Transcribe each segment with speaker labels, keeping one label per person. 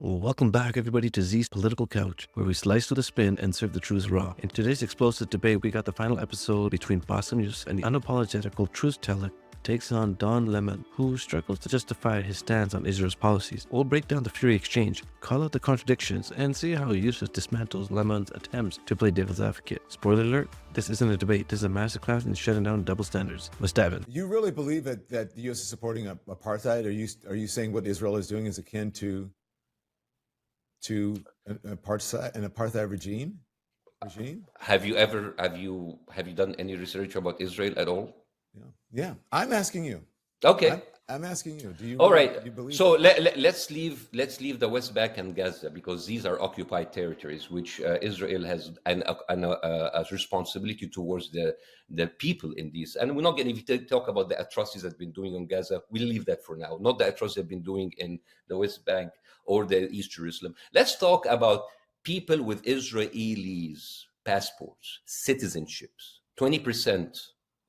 Speaker 1: Welcome back, everybody, to Z's Political Couch, where we slice through the spin and serve the truth raw. In today's explosive debate, we got the final episode between Bassem Youssef and the unapologetical truth teller takes on Don Lemon, who struggles to justify his stance on Israel's policies. We'll break down the fury exchange, call out the contradictions, and see how Youssef dismantles Lemon's attempts to play devil's advocate. Spoiler alert, this isn't a debate, this is a masterclass in shutting down double standards. Let's dive in.
Speaker 2: You really believe that the U.S. is supporting apartheid? Are you saying what Israel is doing is akin to an apartheid regime?
Speaker 3: Have you done any research about Israel at all?
Speaker 2: Yeah. I'm asking you.
Speaker 3: Okay.
Speaker 2: I'm asking you. Do you?
Speaker 3: All right.
Speaker 2: Do you believe
Speaker 3: So let's leave the West Bank and Gaza, because these are occupied territories, which Israel has a responsibility towards the people in these. And we're not going to talk about the atrocities that have been doing on Gaza. We'll leave that for now. Not the atrocities they've been doing in the West Bank or the East Jerusalem. Let's talk about people with Israelis passports, citizenships. 20%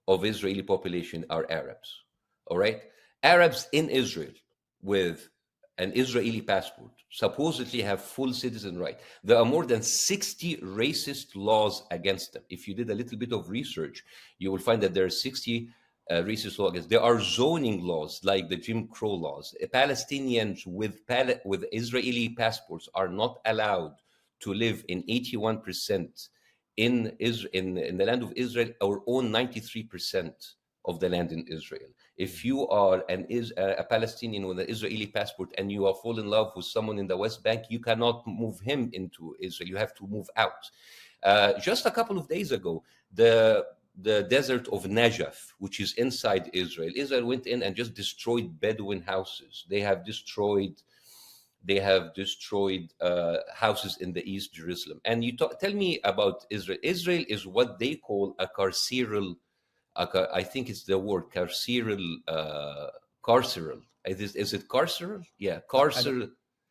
Speaker 3: of Israeli population are Arabs. All right. Arabs in Israel with an Israeli passport supposedly have full citizen right. There are more than 60 racist laws against them. If you did a little bit of research, you will find that there are 60 racist laws against. There are zoning laws like the Jim Crow laws. Palestinians with Israeli passports are not allowed to live in 81% in the land of Israel, or own 93% of the land in Israel. If you are a Palestinian with an Israeli passport and you fall in love with someone in the West Bank, you cannot move him into Israel. You have to move out. Just a couple of days ago, the desert of Najaf, which is inside Israel went in and just destroyed Bedouin houses. They have destroyed houses in the East Jerusalem. And you tell me about Israel. Israel is what they call a carceral. I think it's the word carceral. Is it carceral? Yeah, carceral.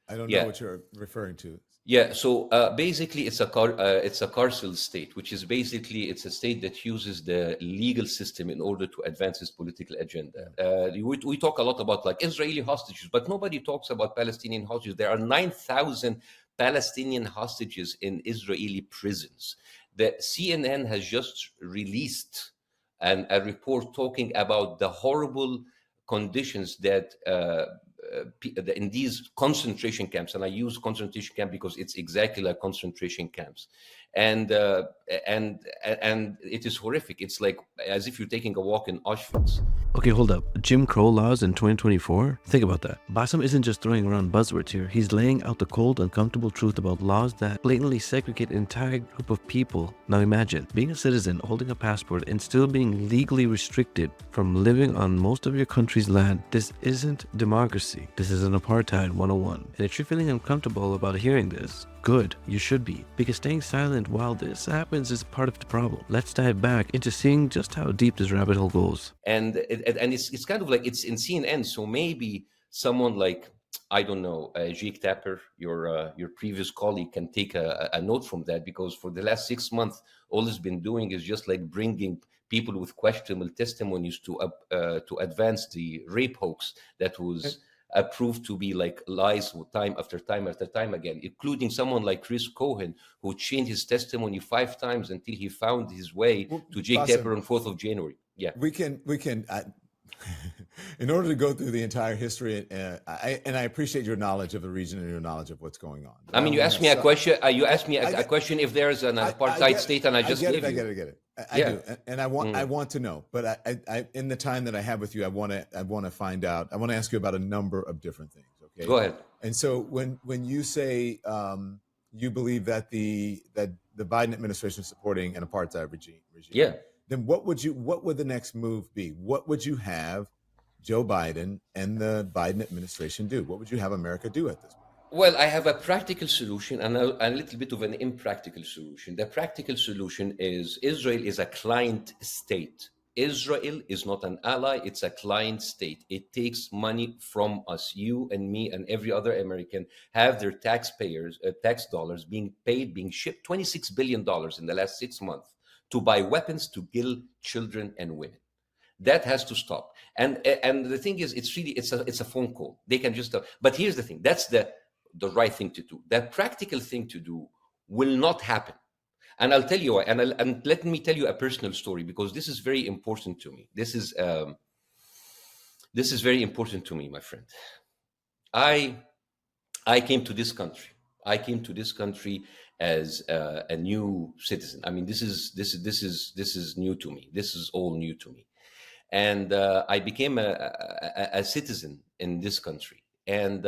Speaker 2: I don't know what you're referring to.
Speaker 3: Yeah, so basically it's a carceral state, which is basically it's a state that uses the legal system in order to advance its political agenda. We talk a lot about like Israeli hostages, but nobody talks about Palestinian hostages. There are 9,000 Palestinian hostages in Israeli prisons. The CNN has just released a report talking about the horrible conditions that in these concentration camps, and I use concentration camp because it's exactly like concentration camps, and it is horrific. It's like as if you're taking a walk in Auschwitz.
Speaker 1: Okay, hold up. Jim Crow laws in 2024? Think about that. Bassem isn't just throwing around buzzwords here. He's laying out the cold, uncomfortable truth about laws that blatantly segregate an entire group of people. Now imagine being a citizen, holding a passport, and still being legally restricted from living on most of your country's land. This isn't democracy. This is an apartheid 101. And if you're feeling uncomfortable about hearing this, good, you should be, because staying silent while this happens is part of the problem. Let's dive back into seeing just how deep this rabbit hole goes.
Speaker 3: And it's kind of like it's in CNN, so maybe someone like, I don't know, Jake Tapper, your previous colleague, can take a note from that, because for the last 6 months, all he's been doing is just like bringing people with questionable testimonies to advance the rape hoax that was proved to be like lies time after time after time again, including someone like Chris Cohen, who changed his testimony 5 times until he found his way to Jake Tapper on 4th of January. Yeah,
Speaker 2: we can. In order to go through the entire history, I appreciate your knowledge of the region and your knowledge of what's going on.
Speaker 3: I mean, you asked me a question. You asked me a question if there is an apartheid state, and I just gave you.
Speaker 2: I get it. I do, and I want to know. But I in the time that I have with you, I want to find out. I want to ask you about a number of different things. Okay,
Speaker 3: go ahead.
Speaker 2: And so when you say you believe that the Biden administration is supporting an apartheid regime,
Speaker 3: yeah,
Speaker 2: then what would the next move be? What would you have Joe Biden and the Biden administration do? What would you have America do at this point?
Speaker 3: Well, I have a practical solution and a little bit of an impractical solution. The practical solution is Israel is a client state. Israel is not an ally, it's a client state. It takes money from us. You and me and every other American have their tax dollars being shipped $26 billion in the last 6 months to buy weapons to kill children and women. That has to stop. And the thing is, it's a phone call. They can just. But here's the thing. That's the the right thing to do. That practical thing to do will not happen. And I'll tell you why. And let me tell you a personal story, because this is very important to me. This is very important to me, my friend. I came to this country. I came to this country as a new citizen. I mean, this is new to me. This is all new to me. And I became a citizen in this country. And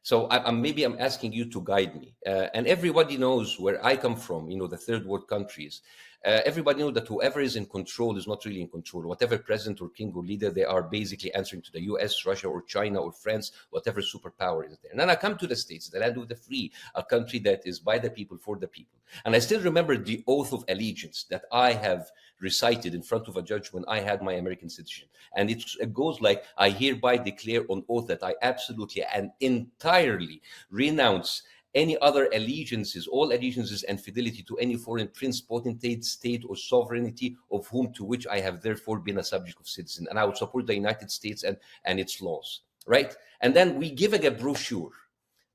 Speaker 3: so maybe I'm asking you to guide me. And everybody knows where I come from, the third world countries. Everybody knows that whoever is in control is not really in control. Whatever president or king or leader, they are basically answering to the US, Russia, or China, or France, whatever superpower is there. And then I come to the States, the land of the free, a country that is by the people, for the people. And I still remember the oath of allegiance that I have recited in front of a judge when I had my American citizenship. And it goes like, I hereby declare on oath that I absolutely and entirely renounce any other allegiances, all allegiances and fidelity to any foreign prince, potentate, state, or sovereignty, of whom to which I have therefore been a subject of citizen. And I would support the United States and its laws, right? And then we give a brochure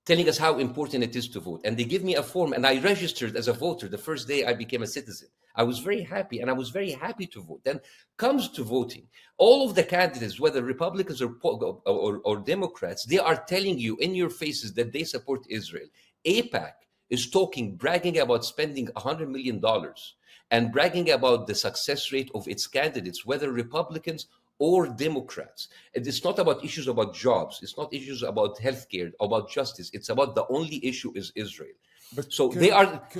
Speaker 3: telling us how important it is to vote. And they give me a form, and I registered as a voter the first day I became a citizen. I was very happy, and I was very happy to vote. Then comes to voting. All of the candidates, whether Republicans or Democrats, they are telling you in your faces that they support Israel. AIPAC is talking, bragging about spending $100 million and bragging about the success rate of its candidates, whether Republicans or Democrats. And it's not about issues about jobs. It's not issues about healthcare, about justice. It's about the only issue is Israel.
Speaker 2: But
Speaker 3: so
Speaker 2: couldn't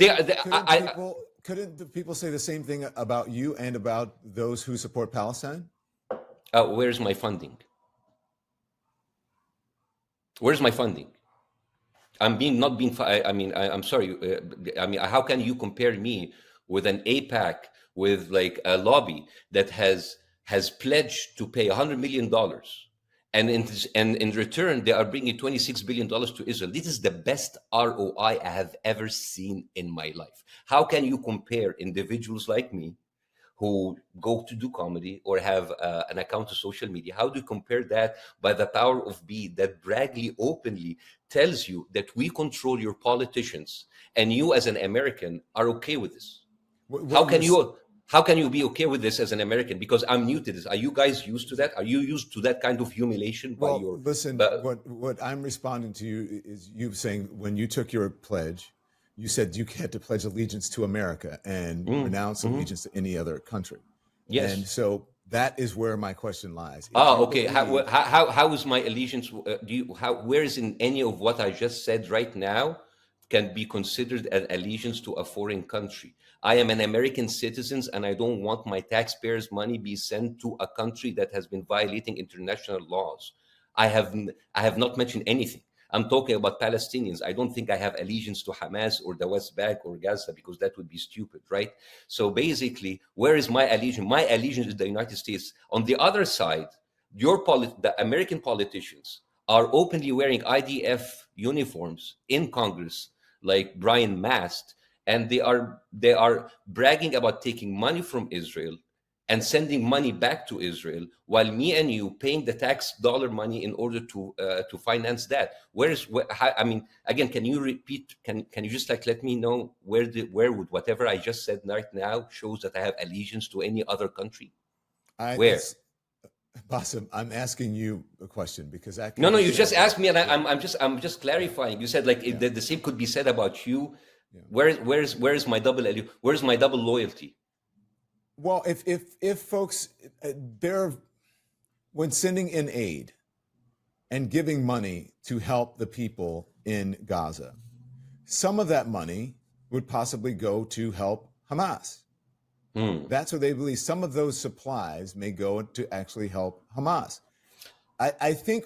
Speaker 2: the people say the same thing about you and about those who support Palestine?
Speaker 3: Where's my funding? Where's my funding? I'm sorry. How can you compare me with an AIPAC, with like a lobby that has pledged to pay $100 million, and in return they are bringing $26 billion to Israel? This is the best ROI I have ever seen in my life. How can you compare individuals like me who go to do comedy or have an account to social media? How do you compare that by the power of be that braggly openly tells you that we control your politicians, and you as an American are okay with this? How can you be okay with this as an American? Because I'm new to this. Are you guys used to that? Are you used to that kind of humiliation?
Speaker 2: Listen, what I'm responding to you is you saying when you took your pledge, you said you had to pledge allegiance to America and renounce allegiance to any other country.
Speaker 3: Yes.
Speaker 2: And so that is where my question lies.
Speaker 3: Okay. How is my allegiance? Where is in any of what I just said right now can be considered an allegiance to a foreign country? I am an American citizen, and I don't want my taxpayers' money be sent to a country that has been violating international laws. I have not mentioned anything. I'm talking about Palestinians. I don't think I have allegiance to Hamas or the West Bank or Gaza, because that would be stupid, right? So basically, where is my allegiance? My allegiance is the United States. On the other side, the American politicians are openly wearing IDF uniforms in Congress, like Brian Mast, and they are bragging about taking money from Israel and sending money back to Israel, while me and you paying the tax dollar money in order to finance that. Again, can you repeat? Can you just let me know where would whatever I just said right now shows that I have allegiance to any other country? Where?
Speaker 2: Bassem, I'm asking you a question because
Speaker 3: No, you just asked me, and I'm just clarifying. You said the same could be said about you. Yeah. Where's my double where's my double loyalty?
Speaker 2: Well, if folks when sending in aid and giving money to help the people in Gaza, some of that money would possibly go to help Hamas. That's what they believe. Some of those supplies may go to actually help Hamas. I think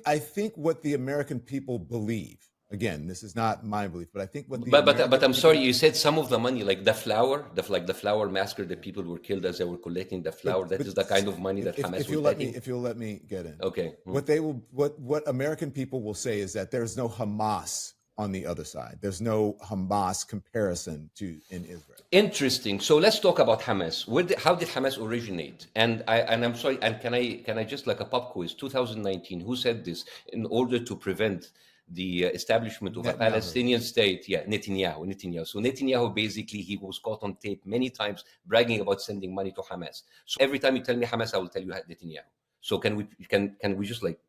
Speaker 2: what the American people believe. Again, this is not my belief, but I think what
Speaker 3: but I'm sorry, you said some of the money, like the flour, the flour massacre, that people were killed as they were collecting the flour. That is the kind of money that Hamas was taking.
Speaker 2: If you'll let me get in.
Speaker 3: Okay.
Speaker 2: What American people will say is that there's no Hamas on the other side. There's no Hamas comparison in Israel.
Speaker 3: Interesting. So let's talk about Hamas. How did Hamas originate? And I'm sorry. And can I just like a pop quiz? 2019. Who said this? In order to prevent the establishment of a
Speaker 2: Netanyahu.
Speaker 3: Palestinian state. Yeah, Netanyahu. So Netanyahu, basically, he was caught on tape many times bragging about sending money to Hamas. So every time you tell me Hamas, I will tell you Netanyahu. So can we just like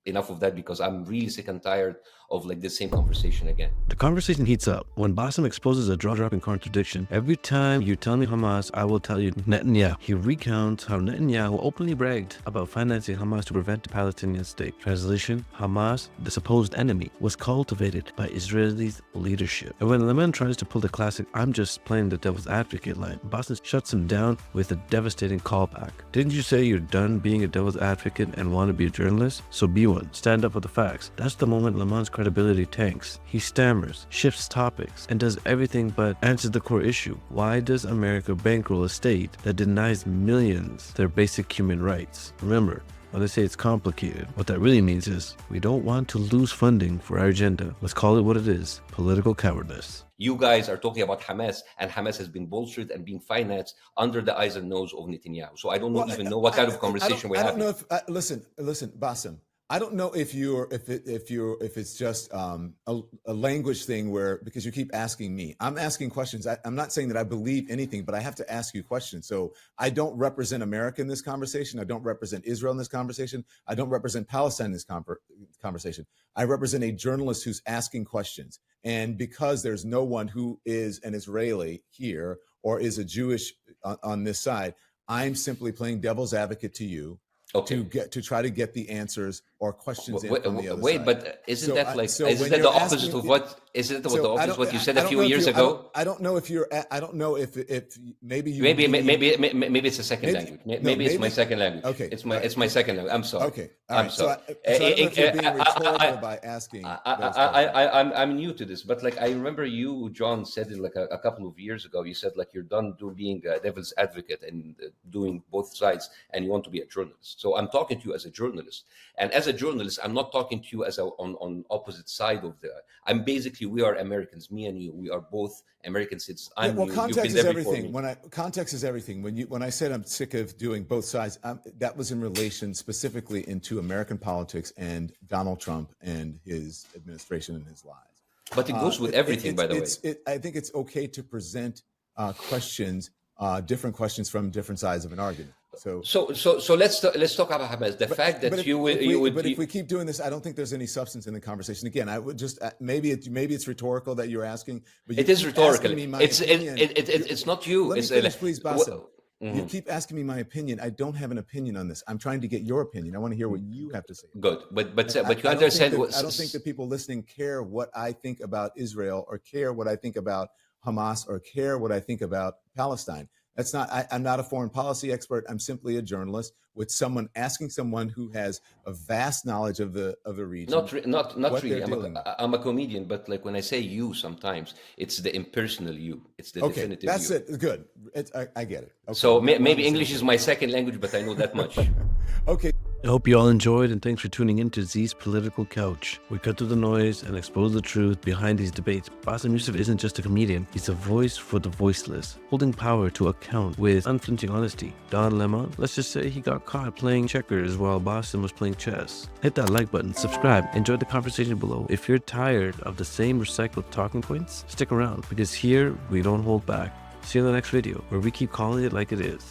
Speaker 3: enough of that, because I'm really sick and tired of like the same conversation again.
Speaker 1: The conversation heats up when Bassem exposes a jaw-dropping contradiction. Every time you tell me Hamas, I will tell you Netanyahu. He recounts how Netanyahu openly bragged about financing Hamas to prevent the Palestinian state. Translation: Hamas, the supposed enemy, was cultivated by Israelis' leadership. And when Leman tries to pull the classic "I'm just playing the devil's advocate" line, Bassem shuts him down with a devastating callback. Didn't you say you're done being a devil's advocate and want to be a journalist? So be one. Stand up for the facts. That's the moment Leman's credibility tanks. He stammers, shifts topics, and does everything but answer the core issue. Why does America bankroll a state that denies millions their basic human rights? Remember, when they say it's complicated, what that really means is we don't want to lose funding for our agenda. Let's call it what it is: political cowardice.
Speaker 3: You guys are talking about Hamas, and Hamas has been bolstered and being financed under the eyes and nose of Netanyahu. So I don't even know what kind of conversation we're having.
Speaker 2: I don't know if listen, Bassem. I don't know if it's just a language thing where, because you keep asking me, I'm asking questions. I'm not saying that I believe anything, but I have to ask you questions. So I don't represent America in this conversation. I don't represent Israel in this conversation. I don't represent Palestine in this conversation. I represent a journalist who's asking questions. And because there's no one who is an Israeli here or is a Jewish on this side, I'm simply playing devil's advocate to you. Okay. To try to get the answers or questions in from the other side.
Speaker 3: But isn't that the opposite of what? Isn't that the opposite of what you said a few years ago?
Speaker 2: I don't know if you're. I don't know if maybe you.
Speaker 3: Maybe it's a second language. Maybe it's my second language.
Speaker 2: Okay.
Speaker 3: It's my second language. I'm sorry.
Speaker 2: Okay. I'm sorry. So I don't know if you're being rhetorical by asking.
Speaker 3: I'm new to this, but like I remember you, John, said it like a couple of years ago. You said like you're done being a devil's advocate and doing both sides, and you want to be a journalist. So I'm talking to you as a journalist, and as a journalist, I'm not talking to you as on opposite side of the. I'm basically, we are Americans, me and you. We are both American citizens.
Speaker 2: Context is everything. Context is everything. When I said I'm sick of doing both sides, that was in relation specifically into American politics and Donald Trump and his administration and his lies.
Speaker 3: But it goes with everything, by the way.
Speaker 2: I think it's okay to present questions, different questions from different sides of an argument. So
Speaker 3: let's talk about Hamas. The fact that
Speaker 2: if we keep doing this, I don't think there's any substance in the conversation. Again, I would just maybe it's rhetorical that you're asking, but
Speaker 3: it is rhetorical. It's not you.
Speaker 2: Let me finish, please, Bassem. You keep asking me my opinion. I don't have an opinion on this. I'm trying to get your opinion. I want to hear what you have to say.
Speaker 3: Good, but you understand.
Speaker 2: I don't think that people listening care what I think about Israel or care what I think about Hamas or care what I think about Palestine. That's not. I'm not a foreign policy expert. I'm simply a journalist with asking someone who has a vast knowledge of the region.
Speaker 3: Not really. I'm a comedian, but like when I say you, sometimes it's the impersonal you. It's the definitive.
Speaker 2: That's
Speaker 3: you.
Speaker 2: It. Good. I get it. Okay.
Speaker 3: So maybe English is my second language, but I know that much.
Speaker 2: Okay.
Speaker 1: I hope you all enjoyed, and thanks for tuning in to Z's Political Couch. We cut through the noise and expose the truth behind these debates. Bassem Youssef isn't just a comedian, he's a voice for the voiceless, holding power to account with unflinching honesty. Don Lemon, let's just say he got caught playing checkers while Bassem was playing chess. Hit that like button, subscribe, enjoy the conversation below. If you're tired of the same recycled talking points, stick around, because here we don't hold back. See you in the next video, where we keep calling it like it is.